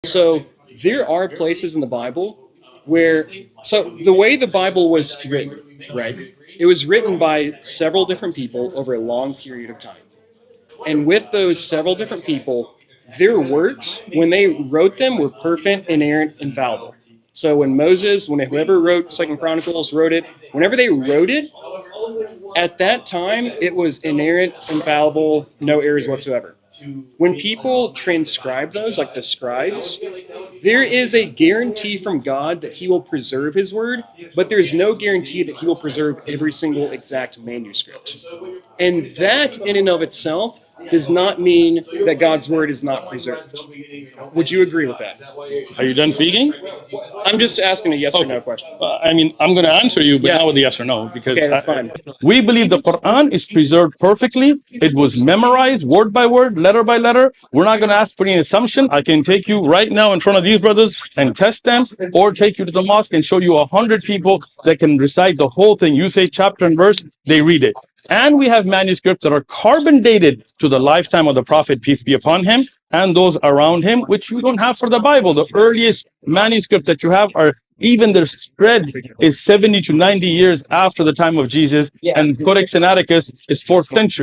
So there are places in the Bible where, so the way the Bible was written, right? It was written by several different people over a long period of time. And with those several different people, their works, when they wrote them, were perfect, inerrant, infallible. So when Moses, when whoever wrote Second Chronicles wrote it, whenever they wrote it, at that time, it was inerrant, infallible, no errors whatsoever. When people transcribe those, like the scribes, there is a guarantee from God that he will preserve his word, but there's no guarantee that he will preserve every single exact manuscript. And that in and of itself does not mean that God's word is not preserved. Would you agree with that? Are you done speaking? I'm just asking a yes or no question. I mean, I'm going to answer you, but Yeah. not with a yes or no, because Okay, that's fine. we believe the Quran is preserved perfectly. It was memorized word by word, letter by letter. We're not going to ask for any assumption. I can take you right now in front of these brothers and test them, or take you to the mosque and show you 100 people that can recite the whole thing. You say chapter and verse, they read it. And we have manuscripts that are carbon dated to the lifetime of the Prophet, peace be upon him, and those around him, which you don't have for the Bible. The earliest manuscript that you have are, even their spread is 70 to 90 years after the time of Jesus, and Codex Sinaiticus is 4th century.